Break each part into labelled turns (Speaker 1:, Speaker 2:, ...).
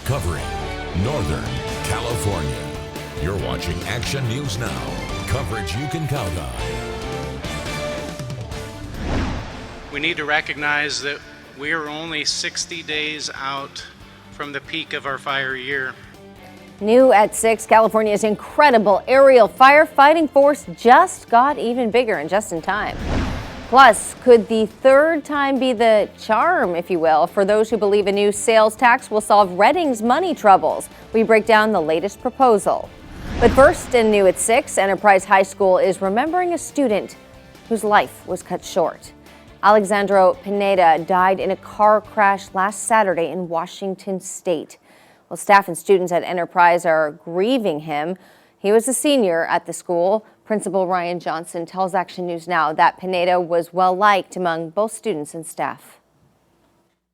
Speaker 1: covering Northern California. You're watching Action News Now, coverage you can count on.
Speaker 2: We need to recognize that we are only 60 days out from the peak of our fire year.
Speaker 3: New at 6, California's incredible aerial firefighting force just got even bigger and just in time. Plus, could the third time be the charm, if you will, for those who believe a new sales tax will solve Redding's money troubles? We break down the latest proposal. But first, and new at 6, Enterprise High School is remembering a student whose life was cut short. Alexandro Pineda died in a car crash last Saturday in Washington State. Well, staff and students at Enterprise are grieving him. He was a senior at the school. Principal Ryan Johnson tells Action News Now that Pineda was well liked among both students and staff.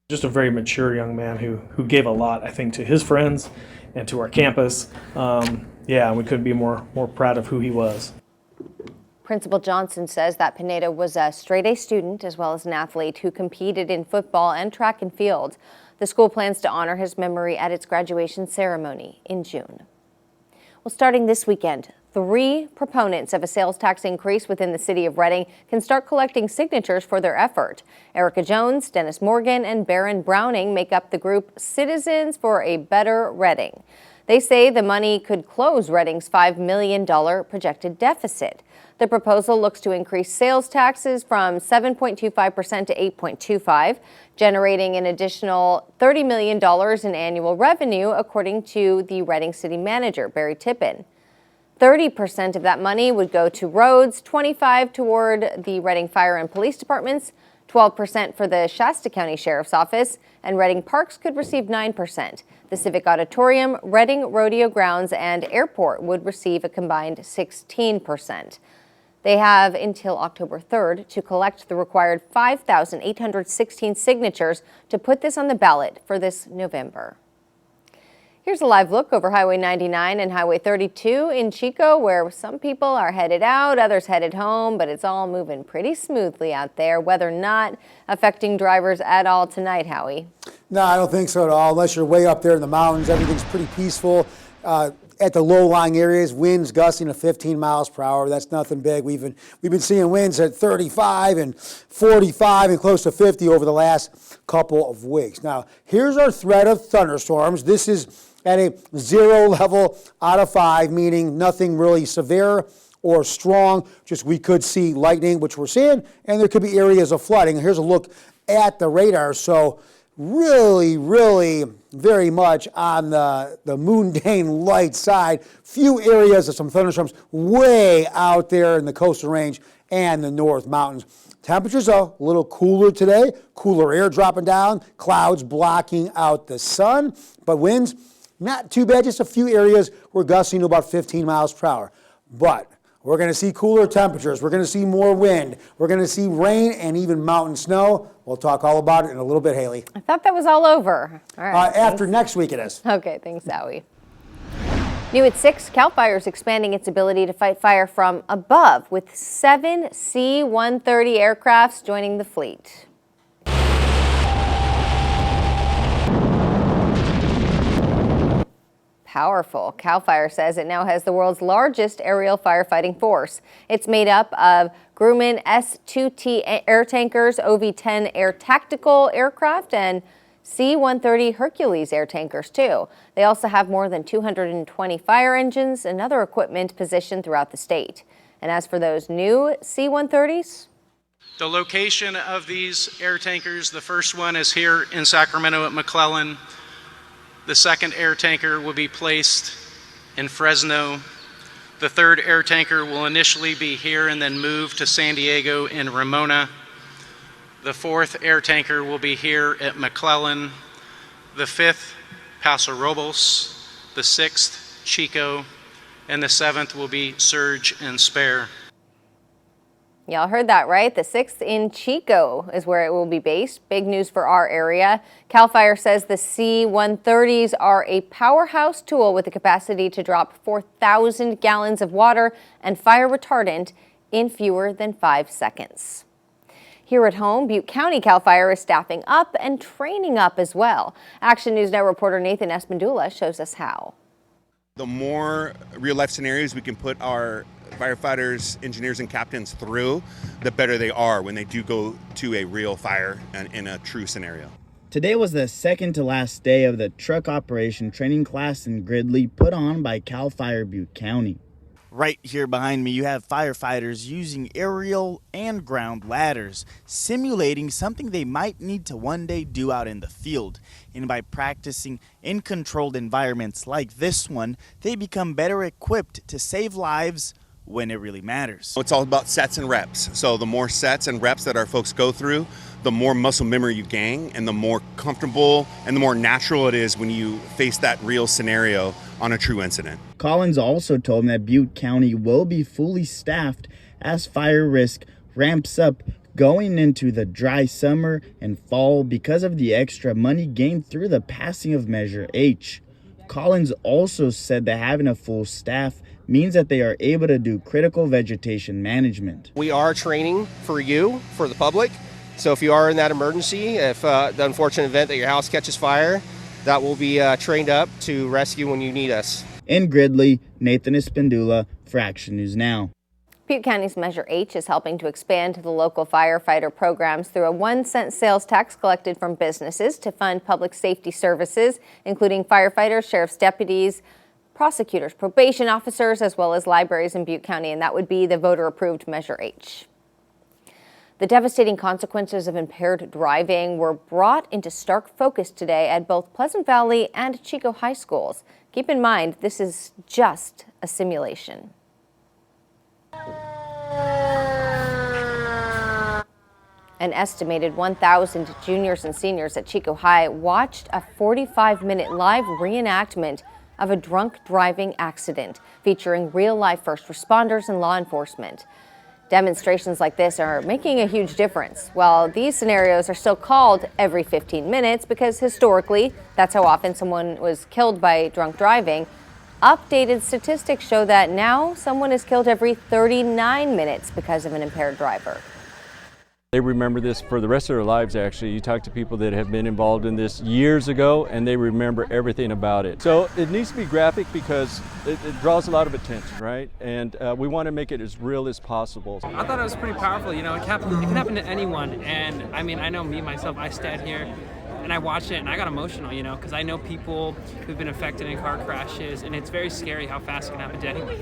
Speaker 4: Just a very mature young man who gave a lot, I think, to his friends and to our campus. We couldn't be more proud of who he was.
Speaker 3: Principal Johnson says that Pineda was a straight-A student as well as an athlete who competed in football and track and field. The school plans to honor his memory at its graduation ceremony in June. Well, starting this weekend, 3 proponents of a sales tax increase within the city of Redding can start collecting signatures for their effort. Erica Jones, Dennis Morgan, and Barron Browning make up the group Citizens for a Better Redding. They say the money could close Redding's $5 million projected deficit. The proposal looks to increase sales taxes from 7.25% to 8.25%, generating an additional $30 million in annual revenue, according to the Redding City Manager, Barry Tippin. 30% of that money would go to roads, 25% toward the Redding Fire and Police Departments, 12% for the Shasta County Sheriff's Office, and Redding Parks could receive 9%. The Civic Auditorium, Redding Rodeo Grounds, and Airport would receive a combined 16%. They have until October 3rd to collect the required 5,816 signatures to put this on the ballot for this November. Here's a live look over Highway 99 and Highway 32 in Chico, where some people are headed out, others headed home, but it's all moving pretty smoothly out there. Weather not affecting drivers at all tonight, Howie.
Speaker 5: No, I don't think so at all. Unless you're way up there in the mountains, everything's pretty peaceful. At the low-lying areas, winds gusting to 15 miles per hour. That's nothing big. We've been seeing winds at 35 and 45 and close to 50 over the last couple of weeks. Now, here's our threat of thunderstorms. This is at a 0 level out of 5, meaning nothing really severe or strong. Just we could see lightning, which we're seeing, and there could be areas of flooding. Here's a look at the radar. So really, very much on the mundane light side. Few areas of some thunderstorms way out there in the coastal range and the North Mountains. Temperatures a little cooler today. Cooler air dropping down. Clouds blocking out the sun. But winds, not too bad. Just a few areas we're gusting to about 15 miles per hour. But we're going to see cooler temperatures. We're going to see more wind. We're going to see rain and even mountain snow. We'll talk all about it in a little bit, Haley.
Speaker 3: I thought that was all over. All right.
Speaker 5: After next week it is.
Speaker 3: Okay, thanks, Howie. New at 6, CalFire is expanding its ability to fight fire from above with 7 C-130 aircrafts joining the fleet. Powerful. CalFire says it now has the world's largest aerial firefighting force. It's made up of Grumman S-2T air tankers, OV-10 air tactical aircraft, and C-130 Hercules air tankers, too. They also have more than 220 fire engines and other equipment positioned throughout the state. And as for those new C-130s?
Speaker 2: The location of these air tankers, the first one is here in Sacramento at McClellan. The second air tanker will be placed in Fresno. The third air tanker will initially be here and then move to San Diego in Ramona. The fourth air tanker will be here at McClellan. The fifth, Paso Robles. The sixth, Chico. And the seventh will be Surge and Spare.
Speaker 3: Y'all heard that right. The 6th in Chico is where it will be based. Big news for our area. CalFire says the C-130s are a powerhouse tool with the capacity to drop 4,000 gallons of water and fire retardant in fewer than 5 seconds. Here at home, Butte County CalFire is staffing up and training up as well. Action News Now reporter Nathan Espandula shows us how.
Speaker 6: The more real-life scenarios we can put our firefighters, engineers, and captains through, the better they are when they do go to a real fire and in a true scenario.
Speaker 7: Today was the second to last day of the truck operation training class in Gridley put on by CalFire Butte County. Right here behind me, you have firefighters using aerial and ground ladders, simulating something they might need to one day do out in the field. And by practicing in controlled environments like this one, they become better equipped to save lives when it really matters.
Speaker 6: It's all about sets and reps. So the more sets and reps that our folks go through, the more muscle memory you gain and the more comfortable and the more natural it is when you face that real scenario on a true incident.
Speaker 7: Collins also told me that Butte County will be fully staffed as fire risk ramps up going into the dry summer and fall because of the extra money gained through the passing of Measure H. Collins also said that having a full staff means that they are able to do critical vegetation management.
Speaker 8: We are training for you, for the public. So if you are in that emergency, if the unfortunate event that your house catches fire, that will be trained up to rescue when you need us.
Speaker 7: In Gridley, Nathan Espandula for Action News Now.
Speaker 3: Butte County's Measure H is helping to expand the local firefighter programs through a 1-cent sales tax collected from businesses to fund public safety services, including firefighters, sheriff's deputies, prosecutors, probation officers, as well as libraries in Butte County, and that would be the voter-approved Measure H. The devastating consequences of impaired driving were brought into stark focus today at both Pleasant Valley and Chico High Schools. Keep in mind, this is just a simulation. An estimated 1,000 juniors and seniors at Chico High watched a 45-minute live reenactment of a drunk driving accident featuring real-life first responders and law enforcement. Demonstrations like this are making a huge difference. While these scenarios are still called every 15 minutes because historically that's how often someone was killed by drunk driving, updated statistics show that now someone is killed every 39 minutes because of an impaired driver.
Speaker 9: They remember this for the rest of their lives, actually. You talk to people that have been involved in this years ago, and they remember everything about it. So it needs to be graphic because it draws a lot of attention, right? And we want to make it as real as possible.
Speaker 10: I thought it was pretty powerful. You know, it can happen to anyone. And I mean, I know me, myself, I stand here and I watched it and I got emotional, you know, because I know people who've been affected in car crashes, and it's very scary how fast it can happen to anyone.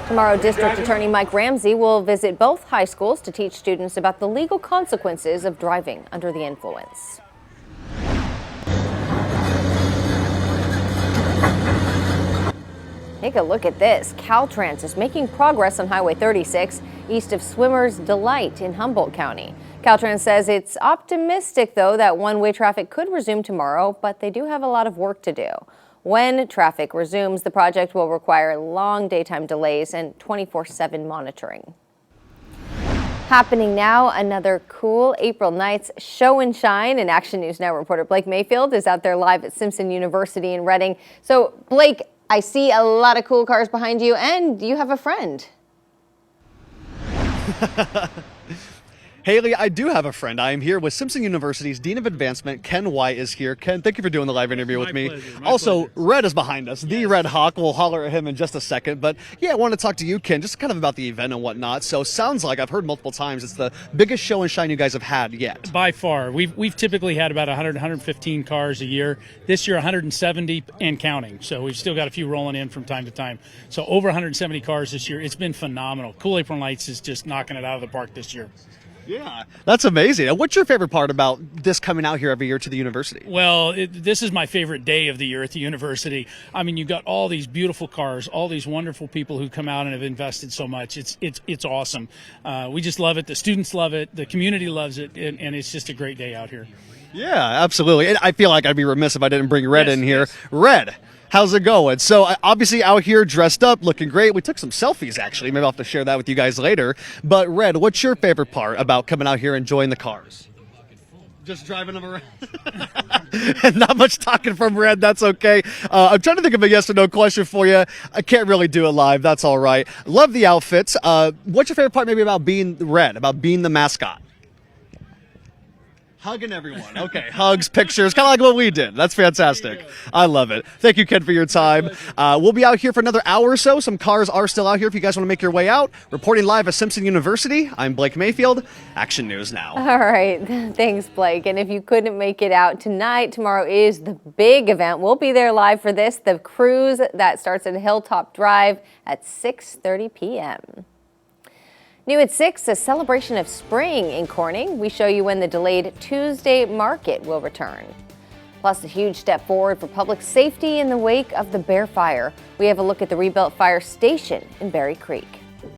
Speaker 3: Tomorrow, District Attorney Mike Ramsey will visit both high schools to teach students about the legal consequences of driving under the influence. Take a look at this. Caltrans is making progress on Highway 36 east of Swimmer's Delight in Humboldt County. Caltrans says it's optimistic, though, that one-way traffic could resume tomorrow, but they do have a lot of work to do. When traffic resumes, the project will require long daytime delays and 24/7 monitoring. Happening now, another cool April Nights show and shine, and Action News Now reporter Blake Mayfield is out there live at Simpson University in Reading. So, Blake, I see a lot of cool cars behind you, and you have a friend.
Speaker 11: Haley, I do have a friend. I am here with Simpson University's Dean of Advancement, Ken White is here. Ken, thank you for doing the live interview with me. Also, Red is behind us, the Red Hawk. We'll holler at him in just a second. But yeah, I want to talk to you, Ken, just kind of about the event and whatnot. So sounds like, I've heard multiple times, it's the biggest show and shine you guys have had yet.
Speaker 12: By far. We've typically had about 100, 115 cars a year. This year, 170 and counting. So we've still got a few rolling in from time to time. So over 170 cars this year. It's been phenomenal. Cool April Nights is just knocking it out of the park this year.
Speaker 11: Yeah, that's amazing. And what's your favorite part about this coming out here every year to the university?
Speaker 12: Well, this is my favorite day of the year at the university. I mean, you've got all these beautiful cars, all these wonderful people who come out and have invested so much. It's awesome. We just love it. The students love it. The community loves it. And it's just a great day out here.
Speaker 11: Yeah, absolutely. And I feel like I'd be remiss if I didn't bring Red in here.
Speaker 12: Yes.
Speaker 11: Red, how's it going? So obviously out here dressed up, looking great. We took some selfies, actually. Maybe I'll have to share that with you guys later. But Red, what's your favorite part about coming out here and enjoying the cars? Just driving them around. And not much talking from Red. That's okay. I'm trying to think of a yes or no question for you. I can't really do it live. That's all right. Love the outfits. What's your favorite part maybe about being Red, about being the mascot? Hugging everyone. Okay, hugs, pictures, kind of like what we did. That's fantastic. I love it. Thank you, Ken, for your time. We'll be out here for another hour or so. Some cars are still out here if you guys want to make your way out. Reporting live at Simpson University, I'm Blake Mayfield. Action News Now.
Speaker 3: All right. Thanks, Blake. And if you couldn't make it out tonight, tomorrow is the big event. We'll be there live for this, the cruise that starts at Hilltop Drive at 6:30 p.m. New at 6, a celebration of spring in Corning. We show you when the delayed Tuesday market will return. Plus, a huge step forward for public safety in the wake of the Bear Fire. We have a look at the rebuilt fire station in Berry Creek.